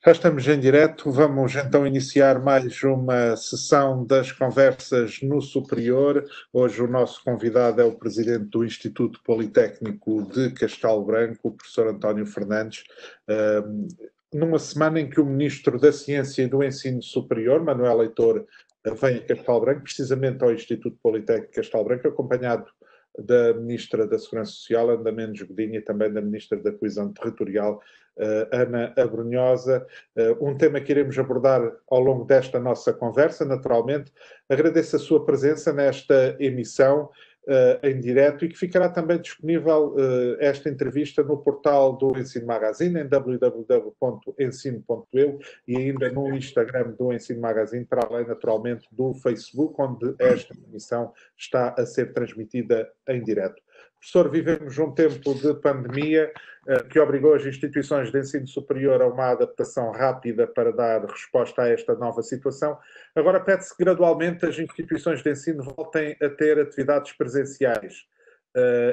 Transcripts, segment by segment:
Já estamos em direto, vamos então iniciar mais uma sessão das conversas no Superior. Hoje o nosso convidado é o presidente do Instituto Politécnico de Castelo Branco, o professor António Fernandes. Numa semana em que o Ministro da Ciência e do Ensino Superior, Manuel Leitor, vem a Castelo Branco, precisamente ao Instituto Politécnico de Castelo Branco, acompanhado da Ministra da Segurança Social, Ana Mendes Godinho, e também da Ministra da Coesão Territorial, Ana Abrunhosa. Um tema que iremos abordar ao longo desta nossa conversa, naturalmente. Agradeço a sua presença nesta emissão em direto e que ficará também disponível esta entrevista no portal do Ensino Magazine, em www.ensino.eu e ainda no Instagram do Ensino Magazine, para além, naturalmente, do Facebook, onde esta emissão está a ser transmitida em direto. Professor, vivemos um tempo de pandemia que obrigou as instituições de ensino superior a uma adaptação rápida para dar resposta a esta nova situação. Agora pede-se que gradualmente as instituições de ensino voltem a ter atividades presenciais.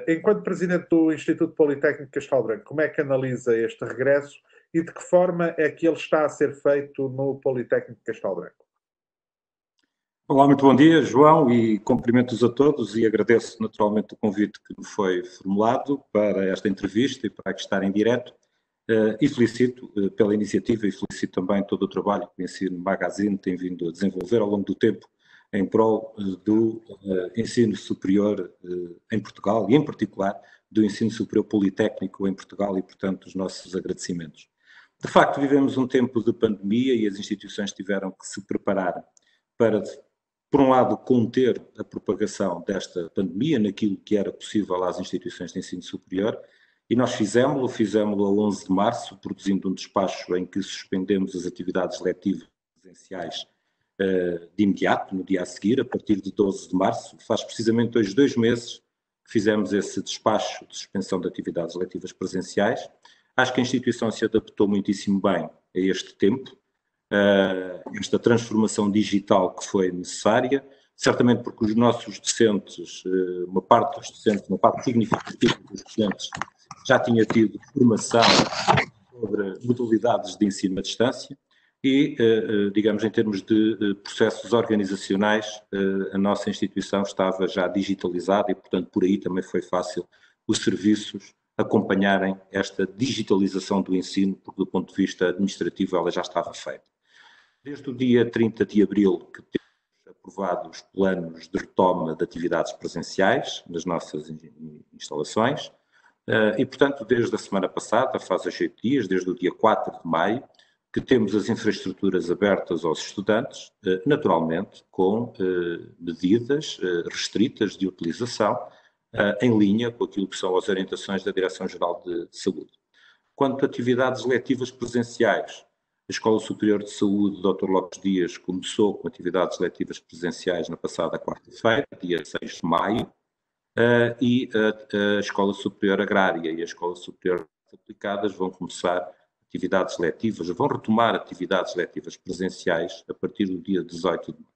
Enquanto presidente do Instituto Politécnico de Castelo Branco, como é que analisa este regresso e de que forma é que ele está a ser feito no Politécnico de Castelo Branco? Olá, muito bom dia, João, e cumprimentos a todos e agradeço naturalmente o convite que me foi formulado para esta entrevista e para aqui estar em direto e felicito pela iniciativa e felicito também todo o trabalho que o Ensino Magazine tem vindo a desenvolver ao longo do tempo em prol do ensino superior em Portugal e em particular do ensino superior politécnico em Portugal e, portanto, os nossos agradecimentos. De facto, vivemos um tempo de pandemia e as instituições tiveram que se preparar para, por um lado, conter a propagação desta pandemia naquilo que era possível às instituições de ensino superior, e nós fizemos-lo a 11 de março, produzindo um despacho em que suspendemos as atividades letivas presenciais de imediato, no dia a seguir, a partir de 12 de março. Faz precisamente hoje 2 meses que fizemos esse despacho de suspensão de atividades letivas presenciais. Acho que a instituição se adaptou muitíssimo bem a este tempo, esta transformação digital que foi necessária, certamente porque os nossos docentes, uma parte dos docentes, uma parte significativa dos docentes já tinha tido formação sobre modalidades de ensino à distância e, digamos, em termos de processos organizacionais, a nossa instituição estava já digitalizada e, portanto, por aí também foi fácil os serviços acompanharem esta digitalização do ensino, porque do ponto de vista administrativo ela já estava feita. Desde o dia 30 de abril que temos aprovado os planos de retoma de atividades presenciais nas nossas instalações e, portanto, desde a semana passada, faz 8 dias, desde o dia 4 de maio, que temos as infraestruturas abertas aos estudantes, naturalmente com medidas restritas de utilização em linha com aquilo que são as orientações da Direção-Geral de Saúde. Quanto a atividades letivas presenciais, a Escola Superior de Saúde, Dr. Lopes Dias, começou com atividades letivas presenciais na passada quarta-feira, dia 6 de maio, e a Escola Superior Agrária e a Escola Superior Aplicadas vão começar atividades letivas, vão retomar atividades letivas presenciais a partir do dia 18 de maio.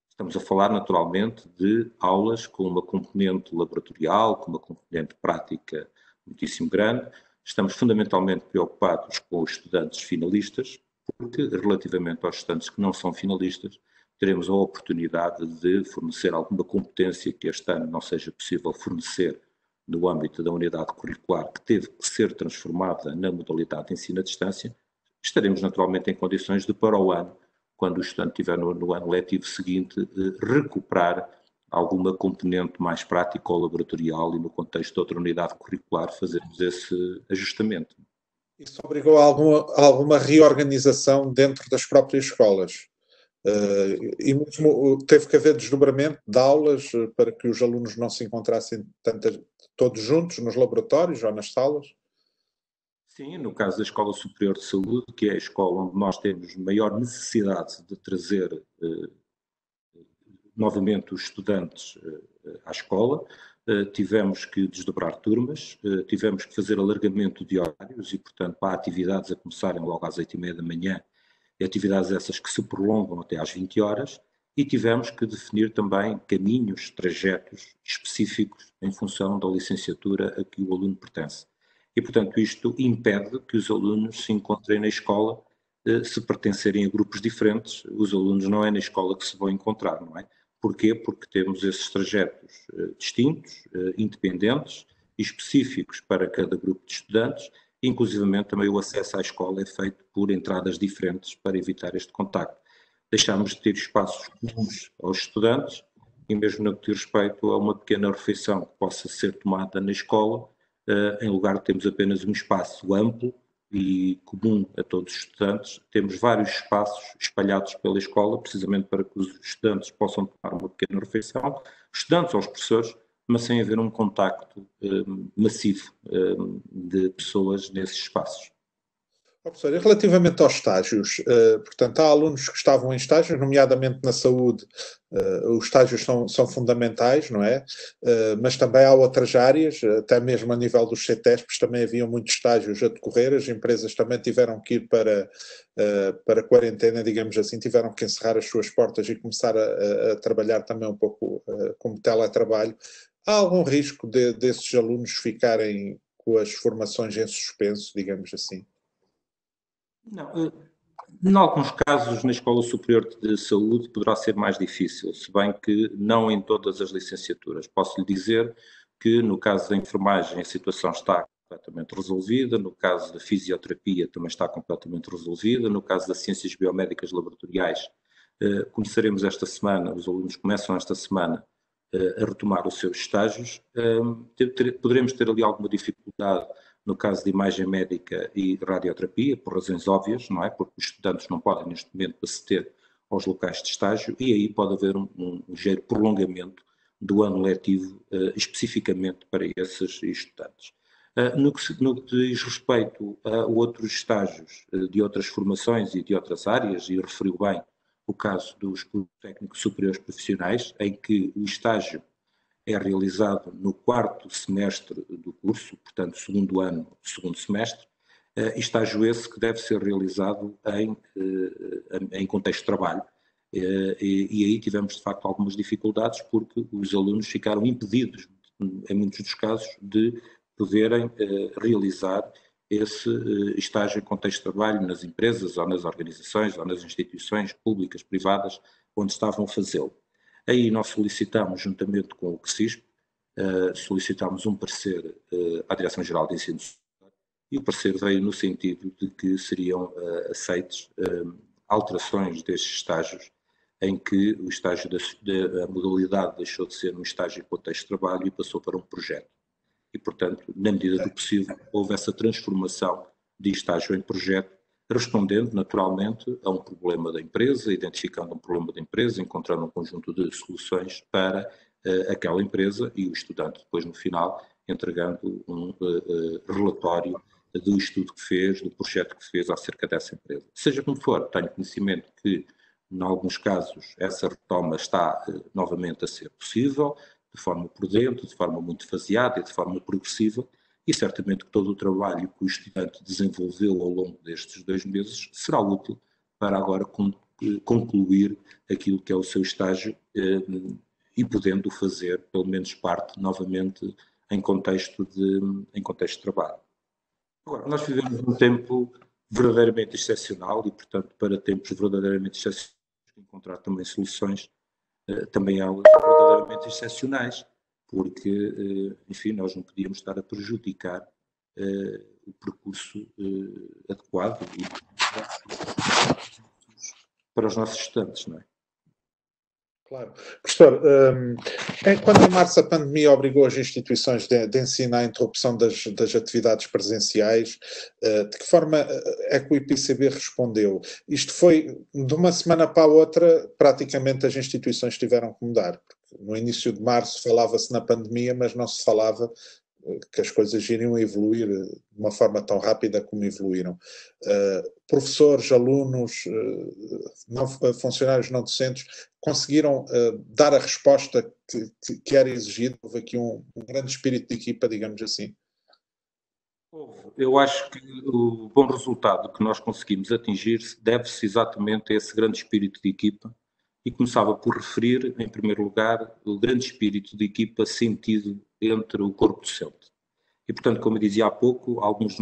Estamos a falar, naturalmente, de aulas com uma componente laboratorial, com uma componente prática muitíssimo grande. Estamos fundamentalmente preocupados com os estudantes finalistas, porque, relativamente aos estudantes que não são finalistas, teremos a oportunidade de fornecer alguma competência que este ano não seja possível fornecer no âmbito da unidade curricular, que teve que ser transformada na modalidade de ensino à distância. Estaremos, naturalmente, em condições de, para o ano, quando o estudante estiver no ano letivo seguinte, recuperar alguma componente mais prática ou laboratorial e no contexto de outra unidade curricular fazermos esse ajustamento. Isso obrigou a alguma reorganização dentro das próprias escolas? E mesmo teve que haver desdobramento de aulas para que os alunos não se encontrassem todos juntos nos laboratórios ou nas salas? Sim, no caso da Escola Superior de Saúde, que é a escola onde nós temos maior necessidade de trazer novamente os estudantes à escola, tivemos que desdobrar turmas, tivemos que fazer alargamento de horários e, portanto, há atividades a começarem logo às 8h30 da manhã, e atividades essas que se prolongam até às 20 horas, e tivemos que definir também caminhos, trajetos específicos em função da licenciatura a que o aluno pertence. E, portanto, isto impede que os alunos se encontrem na escola se pertencerem a grupos diferentes, os alunos não é na escola que se vão encontrar, não é? Porquê? Porque temos esses trajetos distintos, independentes e específicos para cada grupo de estudantes, inclusivamente também o acesso à escola é feito por entradas diferentes para evitar este contacto. Deixamos de ter espaços comuns aos estudantes e mesmo no que diz respeito a uma pequena refeição que possa ser tomada na escola, em lugar de termos apenas um espaço amplo e comum a todos os estudantes, temos vários espaços espalhados pela escola, precisamente para que os estudantes possam tomar uma pequena refeição, estudantes ou os professores, mas sem haver um contacto massivo de pessoas nesses espaços. Professor, e relativamente aos estágios, portanto, há alunos que estavam em estágios, nomeadamente na saúde, os estágios são fundamentais, não é? Mas também há outras áreas, até mesmo a nível dos CETESPs também haviam muitos estágios a decorrer, as empresas também tiveram que ir para quarentena, digamos assim, tiveram que encerrar as suas portas e começar a trabalhar também um pouco como teletrabalho. Há algum risco desses alunos ficarem com as formações em suspenso, digamos assim? Não, em alguns casos, na Escola Superior de Saúde poderá ser mais difícil, se bem que não em todas as licenciaturas. Posso lhe dizer que no caso da enfermagem a situação está completamente resolvida, no caso da fisioterapia também está completamente resolvida, no caso das ciências biomédicas laboratoriais, começaremos esta semana, os alunos começam esta semana a retomar os seus estágios. Poderemos ter ali alguma dificuldade no caso de imagem médica e radioterapia, por razões óbvias, não é? Porque os estudantes não podem, neste momento, aceder aos locais de estágio e aí pode haver um ligeiro prolongamento do ano letivo, especificamente para esses estudantes. No que diz respeito a outros estágios de outras formações e de outras áreas, e referiu bem o caso dos cursos técnicos superiores profissionais, em que o estágio é realizado no quarto semestre do curso, portanto, segundo ano, segundo semestre, estágio esse que deve ser realizado em contexto de trabalho. E aí tivemos, de facto, algumas dificuldades porque os alunos ficaram impedidos, em muitos dos casos, de poderem realizar esse estágio em contexto de trabalho nas empresas ou nas organizações ou nas instituições públicas, privadas, onde estavam a fazê-lo. Aí nós solicitamos, juntamente com o CSISP, solicitamos um parecer à Direção-Geral de Ensino Superior e o parecer veio no sentido de que seriam aceites alterações destes estágios em que o estágio da modalidade deixou de ser um estágio em contexto de trabalho e passou para um projeto. E, portanto, na medida do possível, houve essa transformação de estágio em projeto, respondendo naturalmente a um problema da empresa, identificando um problema da empresa, encontrando um conjunto de soluções para aquela empresa e o estudante depois no final entregando um relatório do estudo que fez, do projeto que fez acerca dessa empresa. Seja como for, tenho conhecimento que em alguns casos essa retoma está novamente a ser possível, de forma prudente, de forma muito faseada e de forma progressiva, e certamente que todo o trabalho que o estudante desenvolveu ao longo destes 2 meses será útil para agora concluir aquilo que é o seu estágio e podendo fazer, pelo menos parte, novamente em contexto de trabalho. Agora, nós vivemos um tempo verdadeiramente excepcional e, portanto, para tempos verdadeiramente excepcionais, encontrar também soluções, também elas verdadeiramente excepcionais, porque, enfim, nós não podíamos estar a prejudicar o percurso adequado para os nossos estudantes, não é? Claro. Professor, quando em março a pandemia obrigou as instituições de ensino à interrupção das atividades presenciais, de que forma é que o IPCB respondeu? Isto foi, de uma semana para a outra, praticamente as instituições tiveram que mudar. No início de março falava-se na pandemia, mas não se falava que as coisas iriam evoluir de uma forma tão rápida como evoluíram. Professores, alunos, funcionários não docentes conseguiram dar a resposta que era exigida. Houve aqui um grande espírito de equipa, digamos assim. Eu acho que o bom resultado que nós conseguimos atingir deve-se exatamente a esse grande espírito de equipa e começava por referir, em primeiro lugar, o grande espírito de equipa sentido entre o corpo docente. E, portanto, como eu dizia há pouco, alguns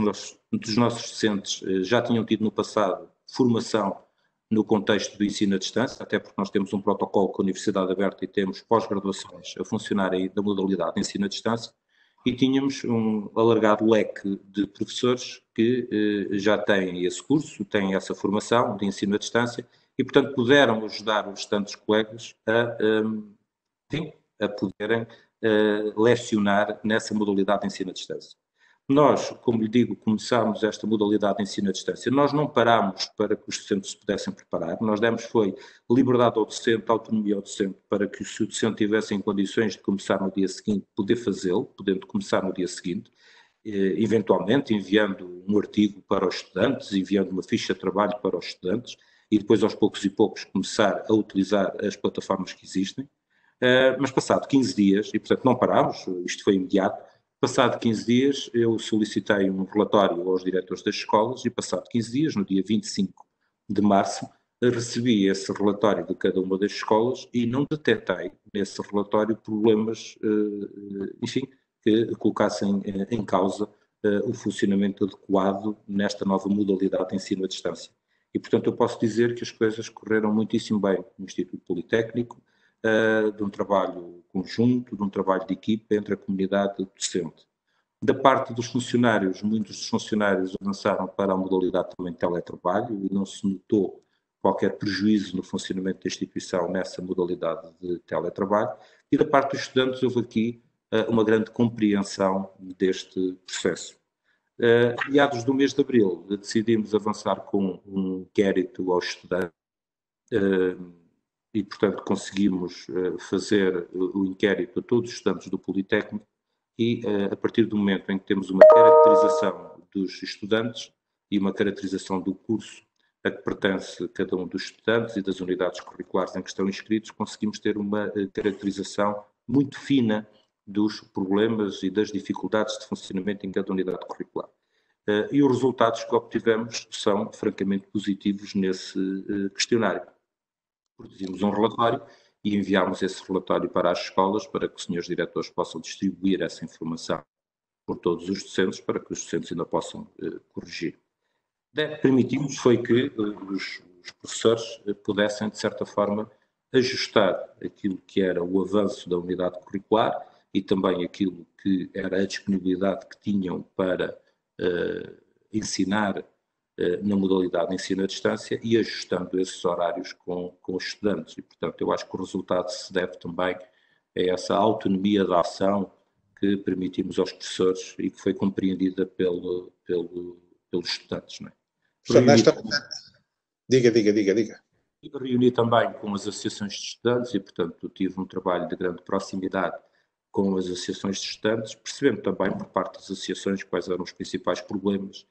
dos nossos docentes já tinham tido no passado formação no contexto do ensino à distância, até porque nós temos um protocolo com a Universidade Aberta e temos pós-graduações a funcionarem da modalidade de ensino à distância, e tínhamos um alargado leque de professores que já têm esse curso, têm essa formação de ensino à distância e, portanto, puderam ajudar os restantes colegas a poderem lecionar nessa modalidade de ensino à distância. Nós, como lhe digo, começámos esta modalidade de ensino à distância. Nós não parámos para que os docentes se pudessem preparar. Nós demos foi liberdade ao docente, autonomia ao docente, para que se o docente tivesse em condições de começar no dia seguinte, poder fazê-lo, podendo começar no dia seguinte, eventualmente enviando um artigo para os estudantes, enviando uma ficha de trabalho para os estudantes, e depois aos poucos e poucos começar a utilizar as plataformas que existem. Mas passado 15 dias, e portanto não parámos, isto foi imediato, passado 15 dias eu solicitei um relatório aos diretores das escolas e passado 15 dias, no dia 25 de março, recebi esse relatório de cada uma das escolas e não detectei nesse relatório problemas, enfim, que colocassem em causa o funcionamento adequado nesta nova modalidade de ensino à distância. E, portanto, eu posso dizer que as coisas correram muitíssimo bem no Instituto Politécnico, de um trabalho conjunto, de um trabalho de equipa entre a comunidade docente. Da parte dos funcionários, muitos dos funcionários avançaram para a modalidade também de teletrabalho e não se notou qualquer prejuízo no funcionamento da instituição nessa modalidade de teletrabalho. E da parte dos estudantes houve aqui uma grande compreensão deste processo. Meados do mês de abril, decidimos avançar com um inquérito aos estudantes e, portanto, conseguimos fazer o inquérito a todos os estudantes do Politécnico e, a partir do momento em que temos uma caracterização dos estudantes e uma caracterização do curso a que pertence cada um dos estudantes e das unidades curriculares em que estão inscritos, conseguimos ter uma caracterização muito fina dos problemas e das dificuldades de funcionamento em cada unidade curricular. E os resultados que obtivemos são francamente positivos nesse questionário. Produzimos um relatório e enviámos esse relatório para as escolas para que os senhores diretores possam distribuir essa informação por todos os docentes, para que os docentes ainda possam corrigir. Permitimos foi que os professores pudessem, de certa forma, ajustar aquilo que era o avanço da unidade curricular e também aquilo que era a disponibilidade que tinham para ensinar na modalidade de ensino à distância e ajustando esses horários com os estudantes. E, portanto, eu acho que o resultado se deve também a essa autonomia da ação que permitimos aos professores e que foi compreendida pelos estudantes. Não é? Diga. Reuni também com as associações de estudantes e, portanto, tive um trabalho de grande proximidade com as associações de estudantes, percebendo também por parte das associações quais eram os principais problemas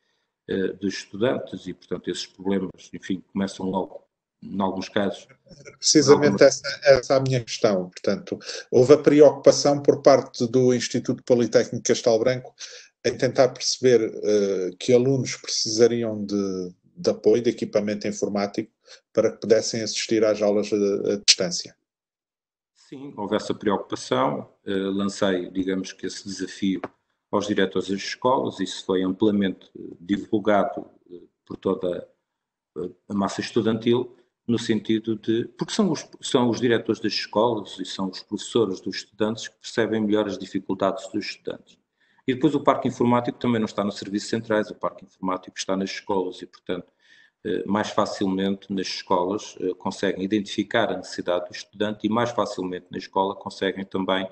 dos estudantes e, portanto, esses problemas, enfim, começam logo, em alguns casos. Precisamente essa é a minha questão. Portanto, houve a preocupação por parte do Instituto Politécnico de Castelo Branco em tentar perceber que alunos precisariam de apoio, de equipamento informático, para que pudessem assistir às aulas à distância. Sim, houve essa preocupação. Lancei, digamos que esse desafio aos diretores das escolas, isso foi amplamente divulgado por toda a massa estudantil, no sentido de... Porque são os diretores das escolas e são os professores dos estudantes que percebem melhor as dificuldades dos estudantes. E depois o parque informático também não está nos serviços centrais, o parque informático está nas escolas e, portanto, mais facilmente nas escolas conseguem identificar a necessidade do estudante e mais facilmente na escola conseguem também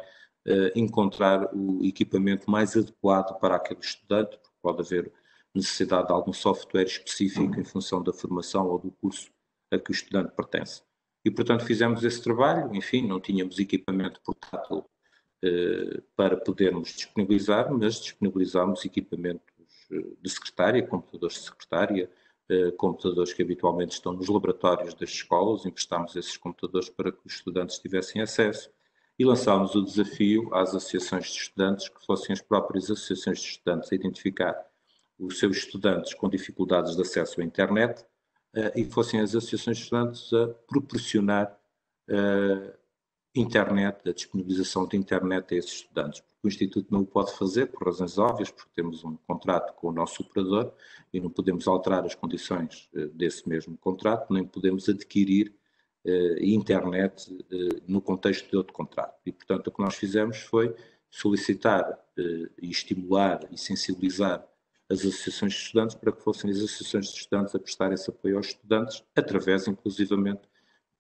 encontrar o equipamento mais adequado para aquele estudante, porque pode haver necessidade de algum software específico em função da formação ou do curso a que o estudante pertence. E, portanto, fizemos esse trabalho, enfim, não tínhamos equipamento portátil para podermos disponibilizar, mas disponibilizámos equipamentos de secretária, computadores de secretária, computadores que habitualmente estão nos laboratórios das escolas, emprestámos esses computadores para que os estudantes tivessem acesso e lançámos o desafio às associações de estudantes, que fossem as próprias associações de estudantes a identificar os seus estudantes com dificuldades de acesso à internet e fossem as associações de estudantes a proporcionar internet, da disponibilização de internet a esses estudantes. O Instituto não o pode fazer por razões óbvias, porque temos um contrato com o nosso operador e não podemos alterar as condições desse mesmo contrato, nem podemos adquirir internet no contexto de outro contrato. E, portanto, o que nós fizemos foi solicitar e estimular e sensibilizar as associações de estudantes para que fossem as associações de estudantes a prestar esse apoio aos estudantes, através, inclusivamente,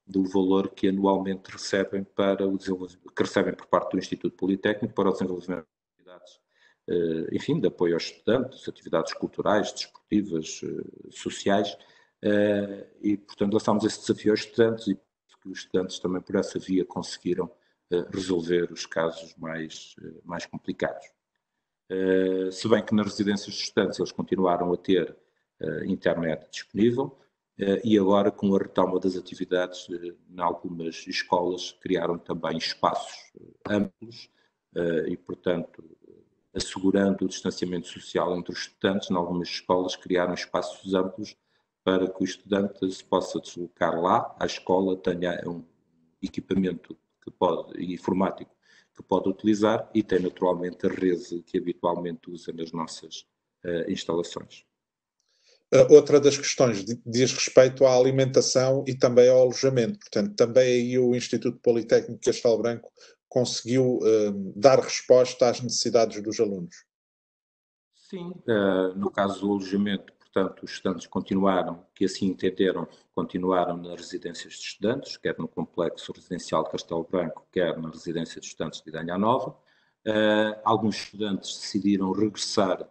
do valor que anualmente recebem para o que recebem por parte do Instituto Politécnico para o desenvolvimento de atividades, enfim, de apoio aos estudantes, atividades culturais, desportivas, sociais, e, portanto, lançámos esse desafio aos estudantes e que os estudantes também por essa via conseguiram resolver os casos mais complicados. Se bem que nas residências de estudantes eles continuaram a ter internet disponível, e agora, com a retoma das atividades, em algumas escolas criaram também espaços amplos e, portanto, assegurando o distanciamento social entre os estudantes, em algumas escolas criaram espaços amplos para que o estudante se possa deslocar lá, à escola tenha um equipamento informático que pode utilizar e tem naturalmente a rede que habitualmente usa nas nossas instalações. Outra das questões diz respeito à alimentação e também ao alojamento. Portanto, também aí o Instituto Politécnico de Castelo Branco conseguiu dar resposta às necessidades dos alunos. Sim, no caso do alojamento, portanto, os estudantes continuaram, que assim entenderam, continuaram nas residências de estudantes, quer no complexo residencial de Castelo Branco, quer na residência de estudantes de Idanha Nova. Alguns estudantes decidiram regressar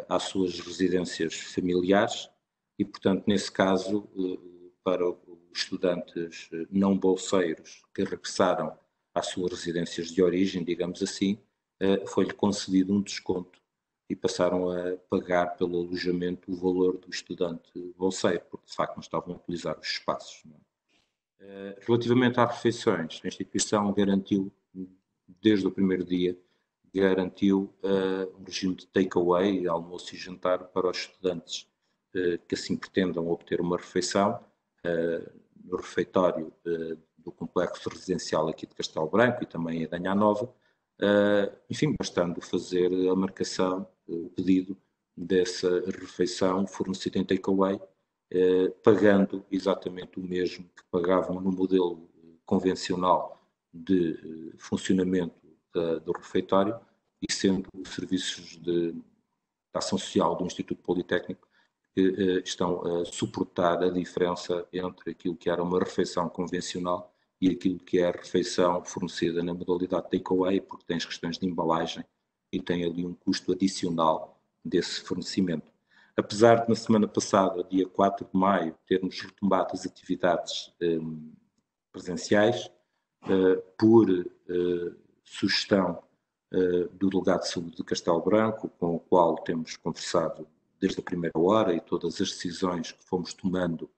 às suas residências familiares e, portanto, nesse caso, para os estudantes não bolseiros que regressaram às suas residências de origem, digamos assim, foi-lhe concedido um desconto e passaram a pagar pelo alojamento o valor do estudante bolseiro, porque de facto não estavam a utilizar os espaços. Relativamente às refeições, a instituição garantiu, desde o primeiro dia, garantiu um regime de take-away, almoço e jantar para os estudantes que assim pretendam obter uma refeição no refeitório do complexo residencial aqui de Castelo Branco e também em Idanha Nova, enfim, bastando fazer a marcação, o pedido dessa refeição fornecida em take-away, pagando exatamente o mesmo que pagavam no modelo convencional de funcionamento do refeitório e sendo os serviços de ação social do Instituto Politécnico que estão a suportar a diferença entre aquilo que era uma refeição convencional e aquilo que é a refeição fornecida na modalidade takeaway, porque tem as questões de embalagem e tem ali um custo adicional desse fornecimento. Apesar de na semana passada, dia 4 de maio, termos retomado as atividades presenciais, por sugestão do delegado de saúde de Castelo Branco, com o qual temos conversado desde a primeira hora e todas as decisões que fomos tomando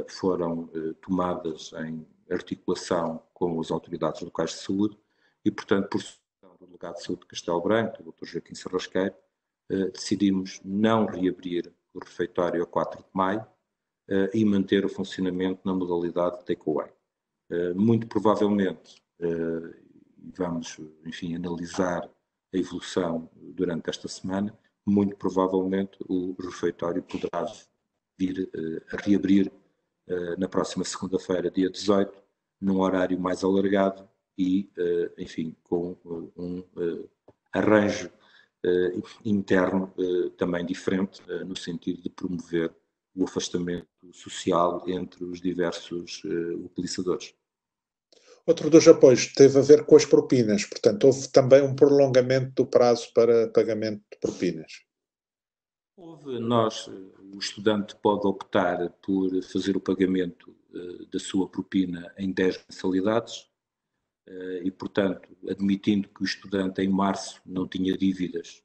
foram tomadas em articulação com as autoridades locais de saúde e, portanto, por sugestão do delegado de saúde de Castelo Branco, o Dr. Joaquim Sarrasqueiro, decidimos não reabrir o refeitório a 4 de maio e manter o funcionamento na modalidade take-away. Muito provavelmente, vamos, enfim, analisar a evolução durante esta semana, muito provavelmente o refeitório poderá vir a reabrir na próxima segunda-feira, dia 18, num horário mais alargado e, enfim, com um arranjo interno também diferente, no sentido de promover o afastamento social entre os diversos utilizadores. Outro dos apoios teve a ver com as propinas, portanto, houve também um prolongamento do prazo para pagamento de propinas. O estudante pode optar por fazer o pagamento da sua propina em 10 mensalidades e, portanto, admitindo que o estudante em março não tinha dívidas,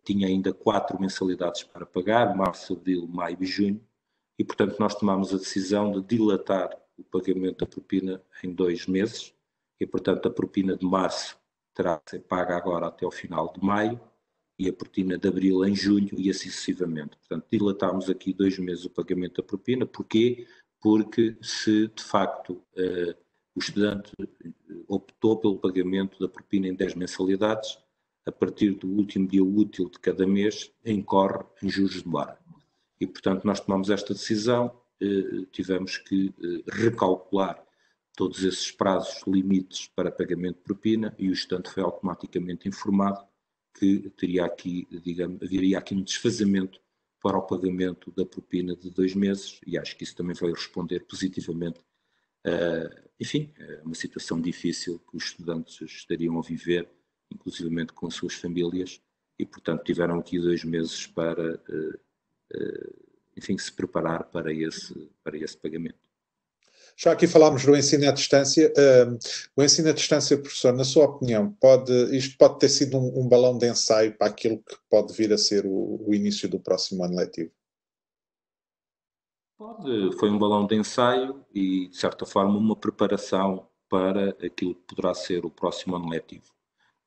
tinha ainda 4 mensalidades para pagar, março, abril, maio e junho, e, portanto, nós tomamos a decisão de dilatar o pagamento da propina em 2 meses, e, portanto, a propina de março terá que ser paga agora até ao final de maio, e a propina de abril em junho, e assim sucessivamente. Portanto, dilatámos aqui 2 meses o pagamento da propina. Porquê? Porque se, de facto, o estudante optou pelo pagamento da propina em 10 mensalidades, a partir do último dia útil de cada mês, incorre em juros de mora. E, portanto, nós tomamos esta decisão, tivemos que recalcular todos esses prazos limites para pagamento de propina e o estudante foi automaticamente informado que teria aqui, digamos, haveria aqui um desfazamento para o pagamento da propina de 2 meses e acho que isso também vai responder positivamente enfim, uma situação difícil que os estudantes estariam a viver, inclusivamente com as suas famílias e, portanto, tiveram aqui 2 meses para, enfim, se preparar para esse pagamento. Já aqui falámos do ensino à distância. O ensino à distância, professor, na sua opinião, isto pode ter sido um balão de ensaio para aquilo que pode vir a ser o início do próximo ano letivo? Foi um balão de ensaio e, de certa forma, uma preparação para aquilo que poderá ser o próximo ano letivo.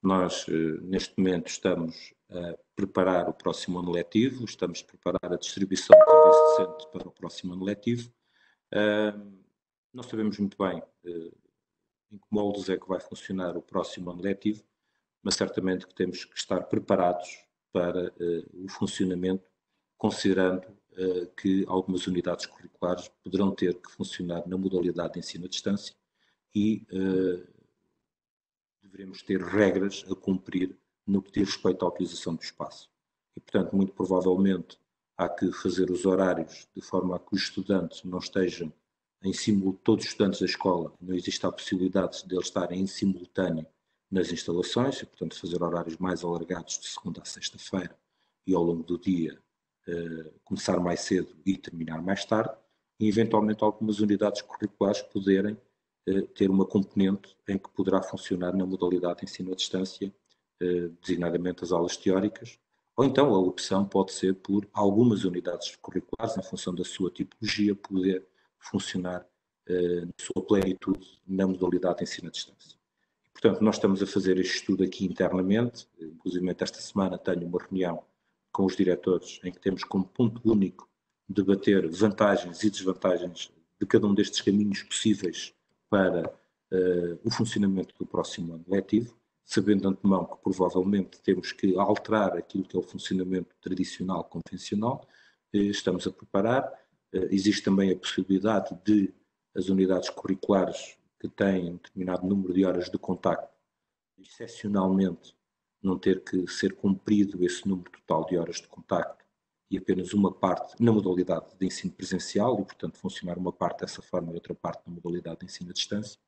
Nós, neste momento, estamos a preparar o próximo ano letivo, estamos a preparar a distribuição de serviço decente para o próximo ano letivo. Não sabemos muito bem em que moldes é que vai funcionar o próximo ano letivo, mas certamente que temos que estar preparados para o funcionamento, considerando que algumas unidades curriculares poderão ter que funcionar na modalidade de ensino à distância e deveremos ter regras a cumprir no que diz respeito à utilização do espaço. E, portanto, muito provavelmente há que fazer os horários de forma a que os estudantes não estejam em simultâneo, todos os estudantes da escola, não existe a possibilidade de eles estarem em simultâneo nas instalações, e, portanto, fazer horários mais alargados de segunda a sexta-feira e ao longo do dia começar mais cedo e terminar mais tarde, e eventualmente algumas unidades curriculares poderem ter uma componente em que poderá funcionar na modalidade de ensino à distância, designadamente as aulas teóricas, ou então a opção pode ser por algumas unidades curriculares, em função da sua tipologia, poder funcionar na sua plenitude na modalidade de ensino à distância. E, portanto, nós estamos a fazer este estudo aqui internamente, inclusive esta semana tenho uma reunião com os diretores em que temos como ponto único debater vantagens e desvantagens de cada um destes caminhos possíveis para o funcionamento do próximo ano letivo, sabendo de antemão que provavelmente temos que alterar aquilo que é o funcionamento tradicional, convencional, estamos a preparar. Existe também a possibilidade de as unidades curriculares que têm um determinado número de horas de contacto, excepcionalmente, não ter que ser cumprido esse número total de horas de contacto e apenas uma parte na modalidade de ensino presencial e, portanto, funcionar uma parte dessa forma e outra parte na modalidade de ensino à distância.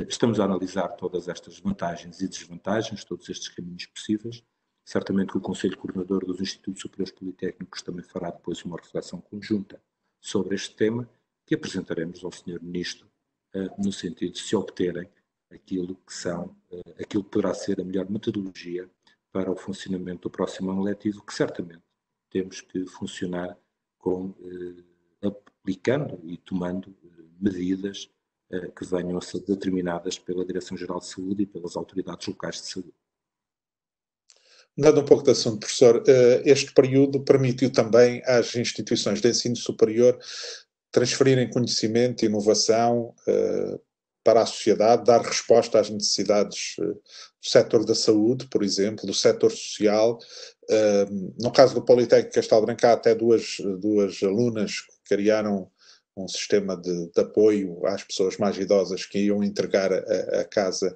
Estamos a analisar todas estas vantagens e desvantagens, todos estes caminhos possíveis. Certamente que o Conselho Coordenador dos Institutos Superiores Politécnicos também fará depois uma reflexão conjunta sobre este tema que apresentaremos ao Sr. Ministro no sentido de se obterem aquilo que poderá ser a melhor metodologia para o funcionamento do próximo ano letivo, que certamente temos que funcionar aplicando e tomando medidas que venham a ser determinadas pela Direção-Geral de Saúde e pelas autoridades locais de saúde. Mudando um pouco de assunto, professor, este período permitiu também às instituições de ensino superior transferirem conhecimento e inovação para a sociedade, dar resposta às necessidades do setor da saúde, por exemplo, do setor social. No caso do Politécnico Castelo Branco, há até duas alunas que criaram um sistema de apoio às pessoas mais idosas que iam entregar a casa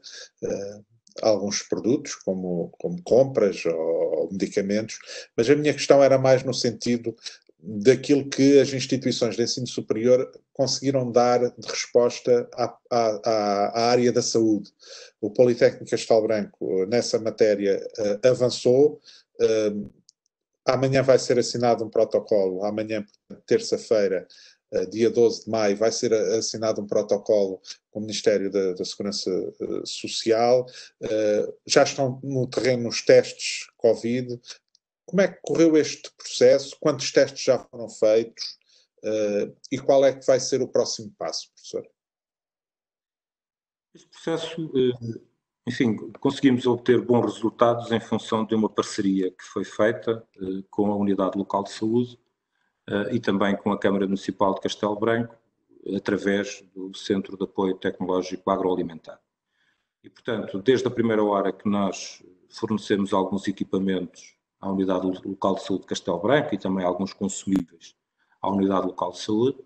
alguns produtos, como compras ou medicamentos, mas a minha questão era mais no sentido daquilo que as instituições de ensino superior conseguiram dar de resposta à área da saúde. O Politécnico Castelo Branco, nessa matéria, avançou. Amanhã vai ser assinado um protocolo, amanhã, terça-feira, dia 12 de maio, vai ser assinado um protocolo com o Ministério da Segurança Social. Já estão no terreno os testes Covid. Como é que correu este processo? Quantos testes já foram feitos? E qual é que vai ser o próximo passo, professor? Este processo, enfim, conseguimos obter bons resultados em função de uma parceria que foi feita com a Unidade Local de Saúde e também com a Câmara Municipal de Castelo Branco, através do Centro de Apoio Tecnológico Agroalimentar. E, portanto, desde a primeira hora que nós fornecemos alguns equipamentos à Unidade Local de Saúde de Castelo Branco e também alguns consumíveis à Unidade Local de Saúde,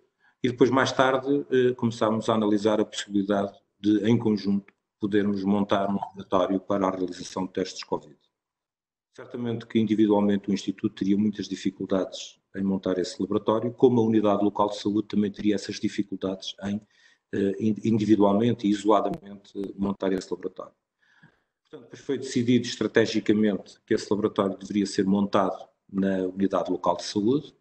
e depois, mais tarde, começámos a analisar a possibilidade de, em conjunto, podermos montar um laboratório para a realização de testes Covid. Certamente que individualmente o Instituto teria muitas dificuldades em montar esse laboratório, como a Unidade Local de Saúde também teria essas dificuldades em individualmente e isoladamente montar esse laboratório. Portanto, depois foi decidido estrategicamente que esse laboratório deveria ser montado na Unidade Local de Saúde.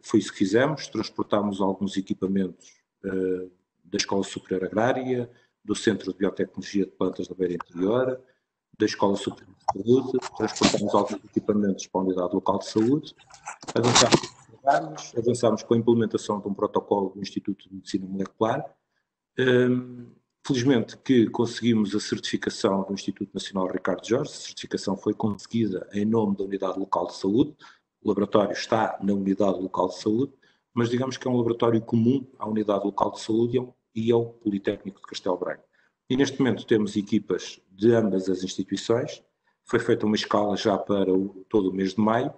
Foi isso que fizemos, transportámos alguns equipamentos da Escola Superior Agrária, do Centro de Biotecnologia de Plantas da Beira Interior, da Escola Superior de Saúde, transportámos alguns equipamentos para a Unidade Local de Saúde, avançámos com a implementação de um protocolo do Instituto de Medicina Molecular. Felizmente que conseguimos a certificação do Instituto Nacional Ricardo Jorge. A certificação foi conseguida em nome da Unidade Local de Saúde. O laboratório está na Unidade Local de Saúde, mas digamos que é um laboratório comum à Unidade Local de Saúde e ao Politécnico de Castelo Branco. E neste momento temos equipas de ambas as instituições. Foi feita uma escala já para todo o mês de maio,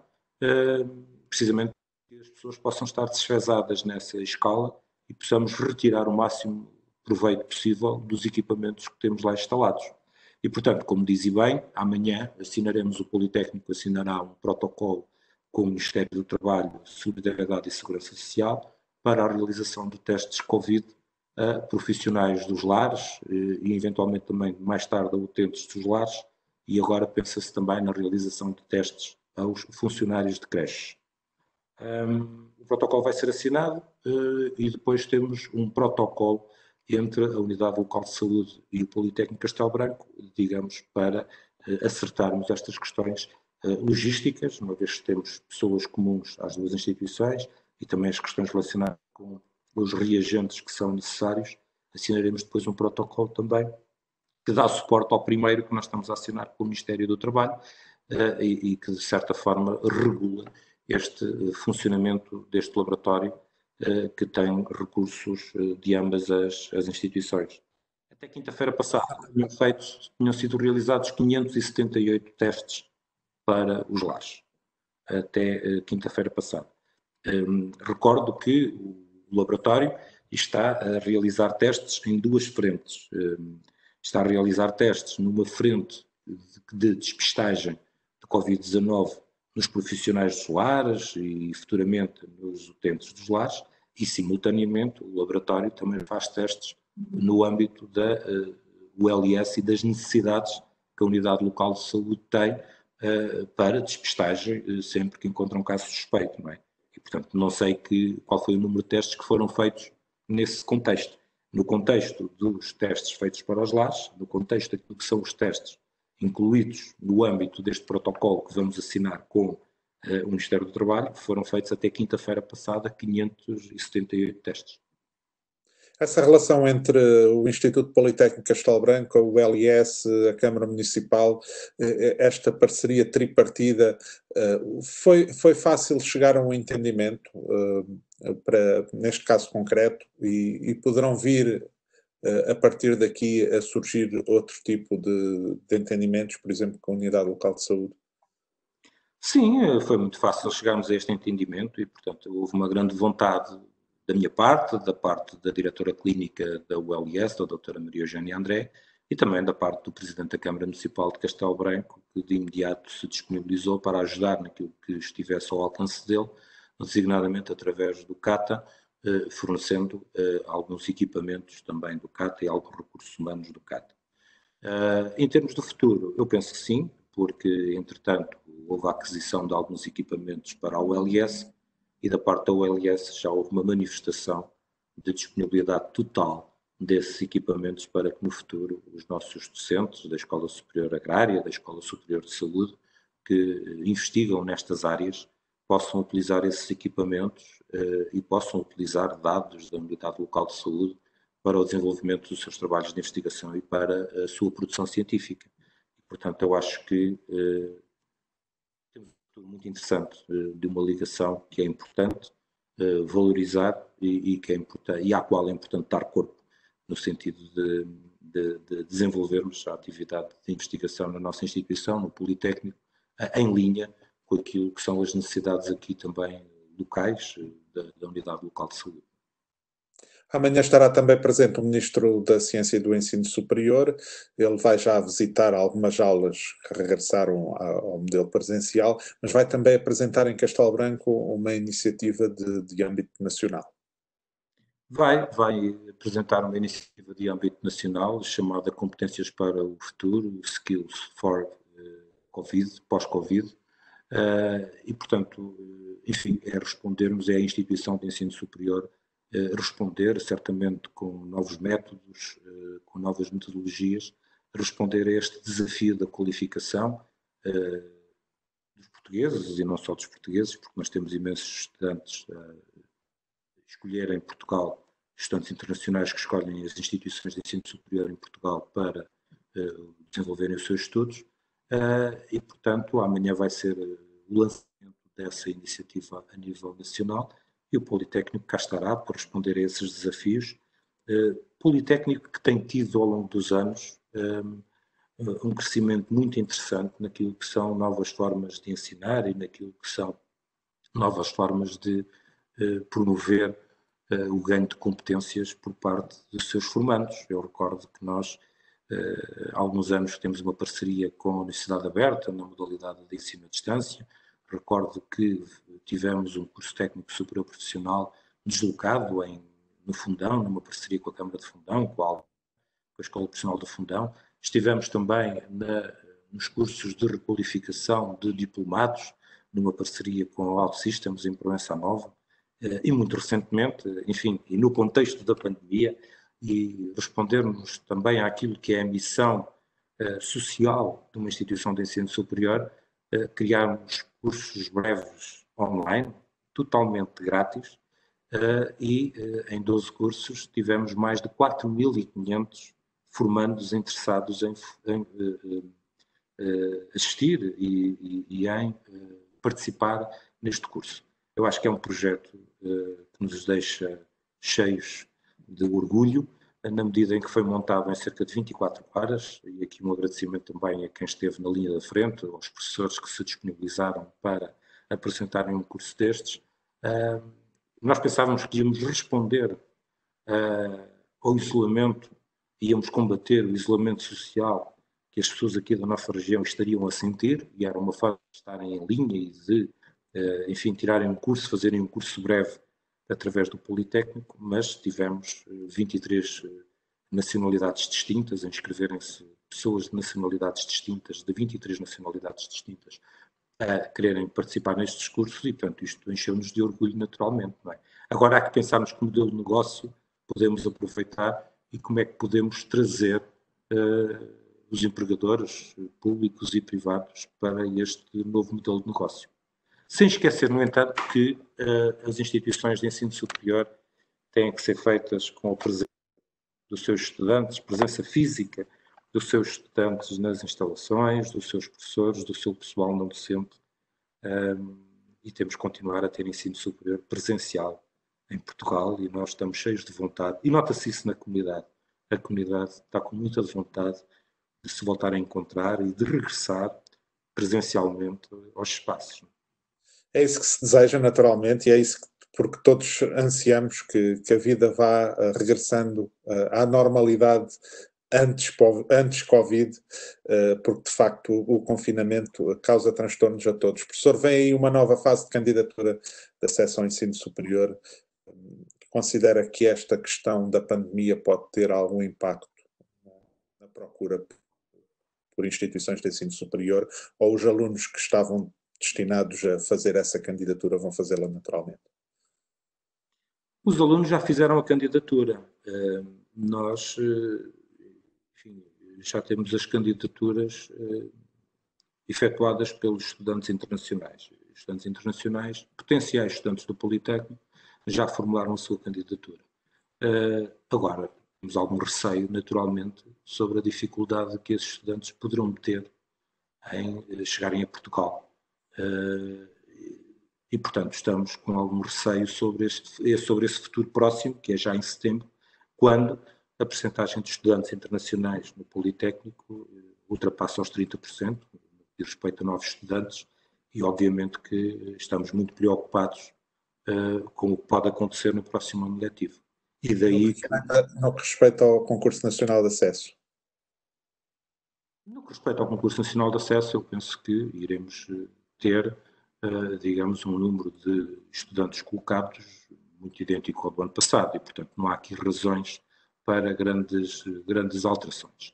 precisamente para que as pessoas possam estar desfasadas nessa escala e possamos retirar o máximo proveito possível dos equipamentos que temos lá instalados. E, portanto, como dizia bem, amanhã o Politécnico assinará um protocolo com o Ministério do Trabalho, Solidariedade e Segurança Social para a realização de testes Covid a profissionais dos lares e, eventualmente, também mais tarde a utentes dos lares, e agora pensa-se também na realização de testes aos funcionários de creches. O protocolo vai ser assinado e depois temos um protocolo entre a Unidade Local de Saúde e o Politécnico de Castelo Branco, digamos, para acertarmos estas questões logísticas, uma vez que temos pessoas comuns às duas instituições e também as questões relacionadas com os reagentes que são necessários. Assinaremos depois um protocolo também que dá suporte ao primeiro que nós estamos a assinar com o Ministério do Trabalho e que, de certa forma, regula este funcionamento deste laboratório que tem recursos de ambas as instituições. Até quinta-feira passada tinham sido realizados 578 testes para os lares, até quinta-feira passada. Recordo que o laboratório está a realizar testes em duas frentes. Está a realizar testes numa frente de despistagem de Covid-19 nos profissionais dos lares e futuramente nos utentes dos lares, e simultaneamente o laboratório também faz testes no âmbito da ULS e das necessidades que a Unidade Local de Saúde tem para despistagem sempre que encontra um caso suspeito, não é? E, portanto, não sei qual foi o número de testes que foram feitos nesse contexto. No contexto dos testes feitos para os lares, no contexto daquilo que são os testes incluídos no âmbito deste protocolo que vamos assinar com o Ministério do Trabalho, foram feitos até quinta-feira passada 578 testes. Essa relação entre o Instituto Politécnico de Castelo Branco, o LIS, a Câmara Municipal, esta parceria tripartida, foi fácil chegar a um entendimento, neste caso concreto, e poderão vir, a partir daqui, a surgir outro tipo de entendimentos, por exemplo, com a Unidade Local de Saúde? Sim, foi muito fácil chegarmos a este entendimento e, portanto, houve uma grande vontade da minha parte, da parte da diretora clínica da ULS, da doutora Maria Eugénia André, e também da parte do Presidente da Câmara Municipal de Castelo Branco, que de imediato se disponibilizou para ajudar naquilo que estivesse ao alcance dele, designadamente através do CATA, fornecendo alguns equipamentos também do CATA e alguns recursos humanos do CATA. Em termos do futuro, eu penso que sim, porque, entretanto, houve a aquisição de alguns equipamentos para a ULS e da parte da ULS já houve uma manifestação de disponibilidade total desses equipamentos para que no futuro os nossos docentes da Escola Superior Agrária, da Escola Superior de Saúde, que investigam nestas áreas, possam utilizar esses equipamentos e possam utilizar dados da Unidade Local de Saúde para o desenvolvimento dos seus trabalhos de investigação e para a sua produção científica. Portanto, eu acho que temos um futuro muito interessante de uma ligação que é importante valorizar e que é importante, e à qual é importante dar corpo, no sentido de desenvolvermos a atividade de investigação na nossa instituição, no Politécnico, em linha com aquilo que são as necessidades aqui também locais, da Unidade Local de Saúde. Amanhã estará também presente o Ministro da Ciência e do Ensino Superior. Ele vai já visitar algumas aulas que regressaram ao modelo presencial, mas vai também apresentar em Castelo Branco uma iniciativa de âmbito nacional. Vai apresentar uma iniciativa de âmbito nacional chamada Competências para o Futuro, Skills for Covid, pós-Covid, e, portanto, enfim, é respondermos, é a instituição de ensino superior responder, certamente com novos métodos, com novas metodologias, responder a este desafio da qualificação dos portugueses, e não só dos portugueses, porque nós temos imensos estudantes a escolher em Portugal, estudantes internacionais que escolhem as instituições de ensino superior em Portugal para desenvolverem os seus estudos, e, portanto, amanhã vai ser o lançamento dessa iniciativa a nível nacional, e o Politécnico cá estará para responder a esses desafios. Politécnico que tem tido ao longo dos anos um crescimento muito interessante naquilo que são novas formas de ensinar e naquilo que são novas formas de promover o ganho de competências por parte dos seus formandos. Eu recordo que nós, há alguns anos, temos uma parceria com a Universidade Aberta na modalidade de ensino à distância. Recordo que tivemos um curso técnico superior profissional deslocado no Fundão, numa parceria com a Câmara de Fundão, com a Escola Profissional do Fundão. Estivemos também nos cursos de requalificação de diplomados, numa parceria com a OutSystems em Proença Nova, e muito recentemente, enfim, e no contexto da pandemia, e respondermos também àquilo que é a missão social de uma instituição de ensino superior, criarmos cursos breves online, totalmente grátis, e em 12 cursos tivemos mais de 4.500 formandos interessados em assistir e em participar neste curso. Eu acho que é um projeto que nos deixa cheios de orgulho, na medida em que foi montado em cerca de 24 horas, e aqui um agradecimento também a quem esteve na linha da frente, aos professores que se disponibilizaram para apresentarem um curso destes. Nós pensávamos que íamos responder ao isolamento, íamos combater o isolamento social que as pessoas aqui da nossa região estariam a sentir, e era uma forma de estarem em linha e de, enfim, tirarem um curso, fazerem um curso breve através do Politécnico, mas tivemos 23 nacionalidades distintas, inscreverem-se pessoas de nacionalidades distintas, de 23 nacionalidades distintas, a quererem participar nestes cursos, e, portanto, isto encheu-nos de orgulho naturalmente, não é? Agora há que pensarmos que modelo de negócio podemos aproveitar e como é que podemos trazer os empregadores públicos e privados para este novo modelo de negócio. Sem esquecer, no entanto, que as instituições de ensino superior têm que ser feitas com a presença dos seus estudantes, presença física dos seus estudantes nas instalações, dos seus professores, do seu pessoal não docente, e temos que continuar a ter ensino superior presencial em Portugal, e nós estamos cheios de vontade, e nota-se isso na comunidade. A comunidade está com muita vontade de se voltar a encontrar e de regressar presencialmente aos espaços. É isso que se deseja naturalmente, e é isso porque todos ansiamos que a vida vá regressando à normalidade antes Covid, porque de facto o confinamento causa transtornos a todos. Professor, vem aí uma nova fase de candidatura de acesso ao ensino superior. Considera que esta questão da pandemia pode ter algum impacto na procura por instituições de ensino superior, ou os alunos que estavam destinados a fazer essa candidatura vão fazê-la naturalmente? Os alunos já fizeram a candidatura. Nós, enfim, já temos as candidaturas efetuadas pelos estudantes internacionais. Estudantes internacionais, potenciais estudantes do Politécnico, já formularam a sua candidatura. Agora, temos algum receio, naturalmente, sobre a dificuldade que esses estudantes poderão ter em chegarem a Portugal. e, portanto, estamos com algum receio sobre esse futuro próximo, que é já em setembro, quando a percentagem de estudantes internacionais no Politécnico ultrapassa os 30%, de respeito a novos estudantes, e obviamente que estamos muito preocupados com o que pode acontecer no próximo ano letivo. E daí no que respeita ao Concurso Nacional de Acesso? No que respeita ao Concurso Nacional de Acesso, eu penso que iremos ter, digamos, um número de estudantes colocados muito idêntico ao do ano passado e, portanto, não há aqui razões para grandes alterações,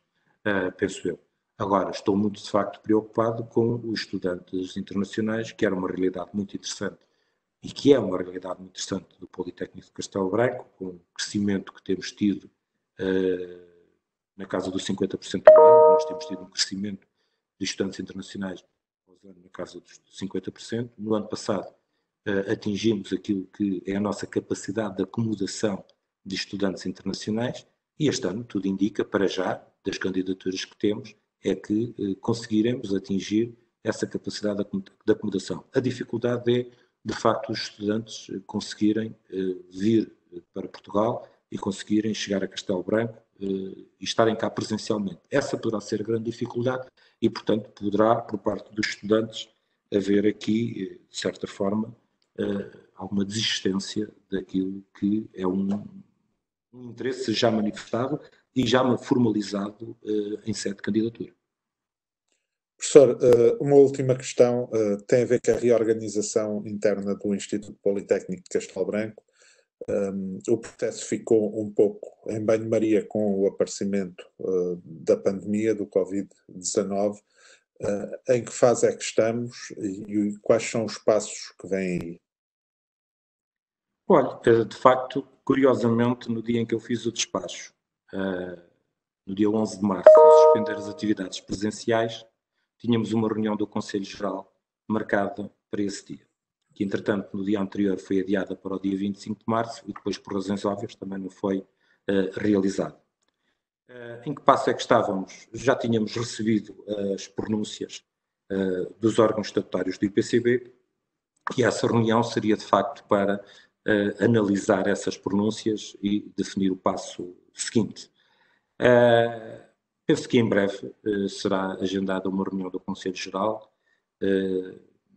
penso eu. Agora, estou muito, de facto, preocupado com os estudantes internacionais, que era uma realidade muito interessante e que é uma realidade muito interessante do Politécnico de Castelo Branco, com o crescimento que temos tido na casa dos 50% ao ano. Nós temos tido um crescimento de estudantes internacionais na casa dos 50%. No ano passado atingimos aquilo que é a nossa capacidade de acomodação de estudantes internacionais e este ano tudo indica, para já, das candidaturas que temos, é que conseguiremos atingir essa capacidade de acomodação. A dificuldade é, de facto, os estudantes conseguirem vir para Portugal e conseguirem chegar a Castelo Branco e estarem cá presencialmente. Essa poderá ser a grande dificuldade e, portanto, poderá, por parte dos estudantes, haver aqui, de certa forma, alguma desistência daquilo que é um interesse já manifestado e já formalizado em sede de candidatura. Professor, uma última questão tem a ver com a reorganização interna do Instituto Politécnico de Castelo Branco. O processo ficou um pouco em banho-maria com o aparecimento da pandemia do Covid-19. Em que fase é que estamos e quais são os passos que vêm aí? Olha, de facto, curiosamente, no dia em que eu fiz o despacho, no dia 11 de março, a suspender as atividades presenciais, tínhamos uma reunião do Conselho Geral marcada para esse dia, que entretanto no dia anterior foi adiada para o dia 25 de março e depois, por razões óbvias, também não foi realizada. Em que passo é que estávamos? Já tínhamos recebido as pronúncias dos órgãos estatutários do IPCB e essa reunião seria de facto para analisar essas pronúncias e definir o passo seguinte. Penso que em breve será agendada uma reunião do Conselho Geral,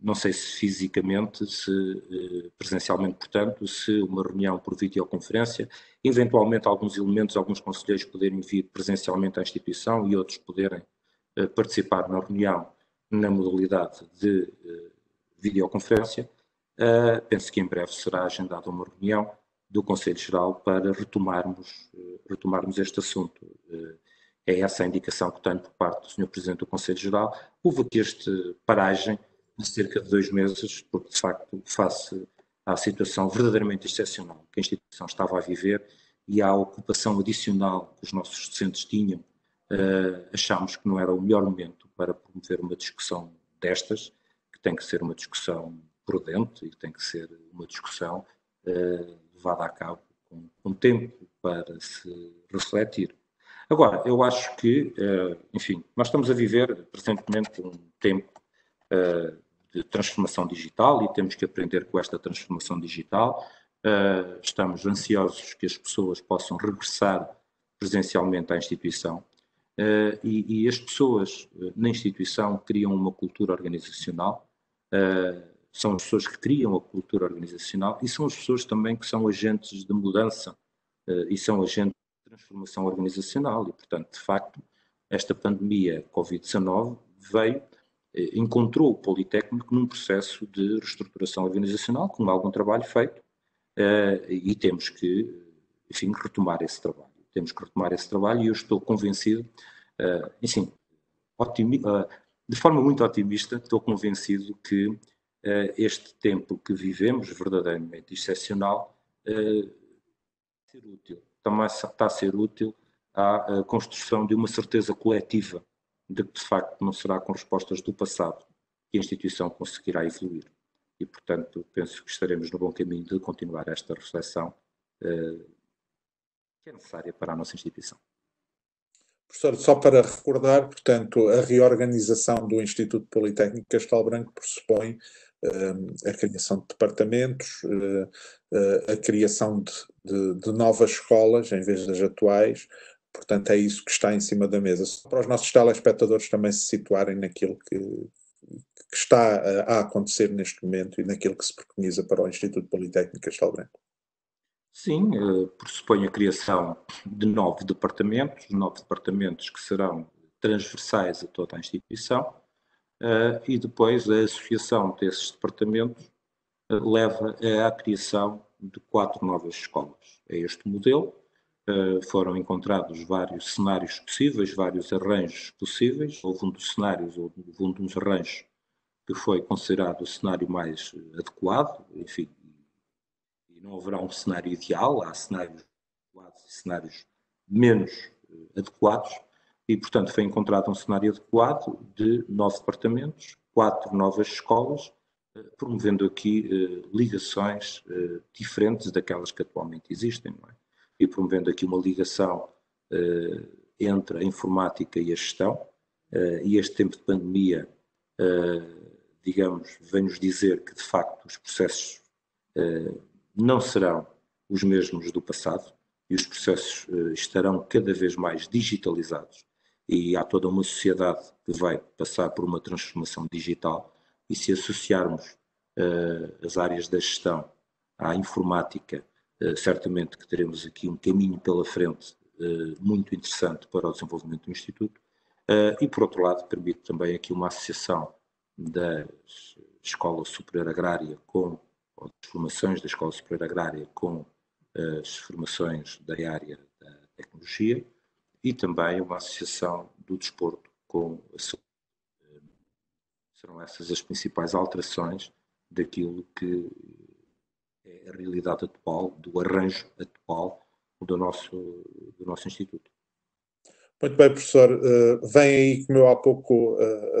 não sei se fisicamente, se presencialmente, portanto, se uma reunião por videoconferência, eventualmente alguns elementos, alguns conselheiros poderem vir presencialmente à instituição e outros poderem participar na reunião na modalidade de videoconferência. Penso que em breve será agendada uma reunião do Conselho Geral para retomarmos este assunto. É essa a indicação que tenho por parte do Sr. Presidente do Conselho Geral. Houve aqui esta paragem de cerca de 2 meses, porque de facto, face à situação verdadeiramente excepcional que a instituição estava a viver e à ocupação adicional que os nossos docentes tinham, achámos que não era o melhor momento para promover uma discussão destas, que tem que ser uma discussão prudente e tem que ser uma discussão levada a cabo com tempo para se refletir. Agora, eu acho que, enfim, nós estamos a viver presentemente um tempo de transformação digital e temos que aprender com esta transformação digital. Estamos ansiosos que as pessoas possam regressar presencialmente à instituição e as pessoas na instituição criam uma cultura organizacional, são as pessoas que criam a cultura organizacional e são as pessoas também que são agentes de mudança e são agentes de transformação organizacional e, portanto, de facto, esta pandemia Covid-19 encontrou o Politécnico num processo de reestruturação organizacional, com algum trabalho feito, e temos que, enfim, retomar esse trabalho. Temos que retomar esse trabalho e eu estou convencido, enfim, de forma muito otimista, estou convencido que este tempo que vivemos, verdadeiramente excepcional, está a ser útil à construção de uma certeza coletiva de que, de facto, não será com respostas do passado que a instituição conseguirá evoluir. E, portanto, penso que estaremos no bom caminho de continuar esta reflexão que é necessária para a nossa instituição. Professor, só para recordar, portanto, a reorganização do Instituto Politécnico de Castelo Branco pressupõe a criação de departamentos, a criação de novas escolas em vez das atuais. Portanto, é isso que está em cima da mesa. Só para os nossos telespectadores também se situarem naquilo que está a acontecer neste momento e naquilo que se preconiza para o Instituto Politécnico de Castelo Branco. Sim, pressupõe a criação de 9 departamentos que serão transversais a toda a instituição, e depois a associação desses departamentos leva à criação de 4 novas escolas. É este modelo. Foram encontrados vários cenários possíveis, vários arranjos possíveis. Houve um dos cenários, houve um dos arranjos que foi considerado o cenário mais adequado, enfim, e não haverá um cenário ideal, há cenários adequados e cenários menos adequados, e, portanto, foi encontrado um cenário adequado de 9 departamentos, 4 novas escolas, promovendo aqui ligações diferentes daquelas que atualmente existem, não é? E promovendo aqui uma ligação entre a informática e a gestão, e este tempo de pandemia, digamos, vem-nos dizer que, de facto, os processos não serão os mesmos do passado e os processos estarão cada vez mais digitalizados, e há toda uma sociedade que vai passar por uma transformação digital, e se associarmos as áreas da gestão à informática, certamente que teremos aqui um caminho pela frente muito interessante para o desenvolvimento do Instituto, e por outro lado permite também aqui uma associação da Escola Superior Agrária com as formações da Escola Superior Agrária com as formações da área da tecnologia, e também uma associação do desporto com a saúde. Serão essas as principais alterações daquilo que é a realidade atual, do arranjo atual do nosso Instituto. Muito bem, professor. Vem aí, como eu há pouco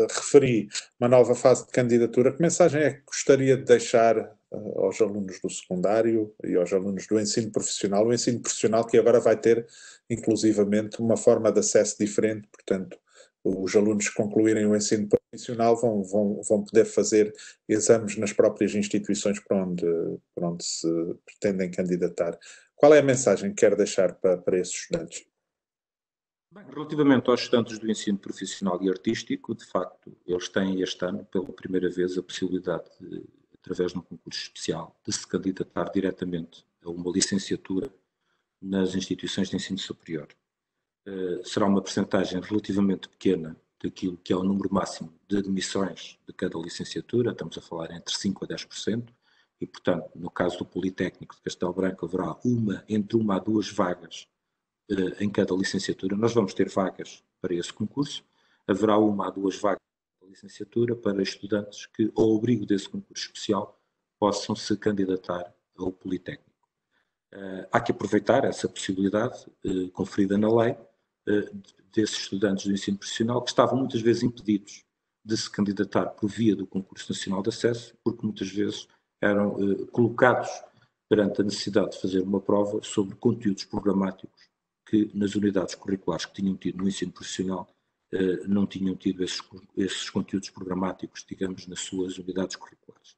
referi, uma nova fase de candidatura. Que mensagem é que gostaria de deixar aos alunos do secundário e aos alunos do ensino profissional? O ensino profissional que agora vai ter, inclusivamente, uma forma de acesso diferente, portanto, os alunos que concluírem o ensino profissional vão poder fazer exames nas próprias instituições para onde se pretendem candidatar. Qual é a mensagem que quer deixar para esses estudantes? Bem, relativamente aos estudantes do ensino profissional e artístico, de facto, eles têm este ano, pela primeira vez, a possibilidade de, através de um concurso especial, de se candidatar diretamente a uma licenciatura nas instituições de ensino superior. Será uma percentagem relativamente pequena daquilo que é o número máximo de admissões de cada licenciatura, estamos a falar entre 5% a 10%, e, portanto, no caso do Politécnico de Castelo Branco, haverá entre uma a 2 vagas em cada licenciatura. Nós vamos ter vagas para esse concurso, haverá 1 a 2 vagas de licenciatura para estudantes que, ao abrigo desse concurso especial, possam se candidatar ao Politécnico. Há que aproveitar essa possibilidade conferida na lei desses estudantes do ensino profissional que estavam muitas vezes impedidos de se candidatar por via do concurso nacional de acesso, porque muitas vezes eram colocados perante a necessidade de fazer uma prova sobre conteúdos programáticos que nas unidades curriculares que tinham tido no ensino profissional não tinham tido esses conteúdos programáticos, digamos, nas suas unidades curriculares.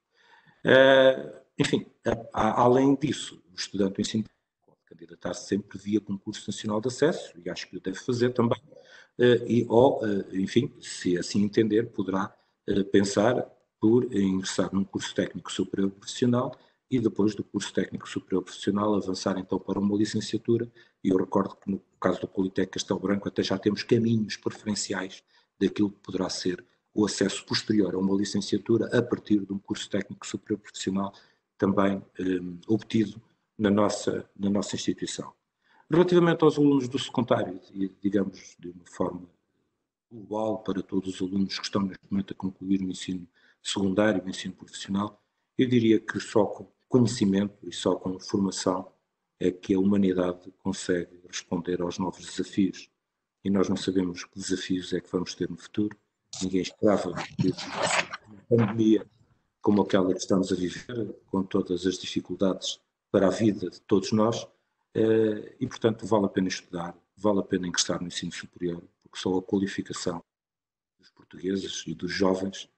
Enfim, além disso, o estudante do ensino pode candidatar-se sempre via concurso nacional de acesso, e acho que o deve fazer também, enfim, se assim entender, poderá pensar por ingressar num curso técnico superior profissional, e depois do curso técnico superior profissional avançar então para uma licenciatura. E eu recordo que no caso do Politécnico Castelo Branco até já temos caminhos preferenciais daquilo que poderá ser o acesso posterior a uma licenciatura a partir de um curso técnico superior profissional também obtido na nossa instituição. Relativamente aos alunos do secundário, e digamos de uma forma global para todos os alunos que estão neste momento a concluir o ensino secundário, o ensino profissional, eu diria que só com conhecimento e só com formação é que a humanidade consegue responder aos novos desafios. E nós não sabemos que desafios é que vamos ter no futuro. Ninguém esperava que uma pandemia como aquela que estamos a viver, com todas as dificuldades para a vida de todos nós, e portanto vale a pena estudar, vale a pena ingressar no ensino superior, porque só a qualificação dos portugueses e dos jovens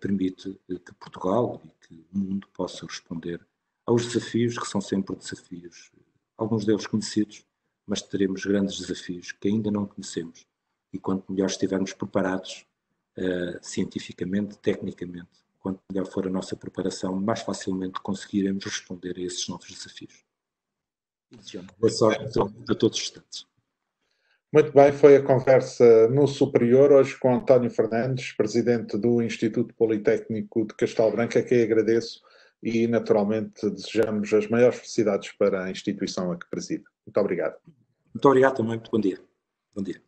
permite que Portugal e que o mundo possa responder aos desafios, que são sempre desafios, alguns deles conhecidos, mas teremos grandes desafios que ainda não conhecemos. E quanto melhor estivermos preparados, cientificamente, tecnicamente, quanto melhor for a nossa preparação, mais facilmente conseguiremos responder a esses novos desafios. E desejamos boa sorte a todos os estudantes. Muito bem, foi a conversa no Superior, hoje com António Fernandes, presidente do Instituto Politécnico de Castelo Branco, a quem agradeço e, naturalmente, desejamos as maiores felicidades para a instituição a que preside. Muito obrigado. Muito obrigado também, muito bom dia. Bom dia.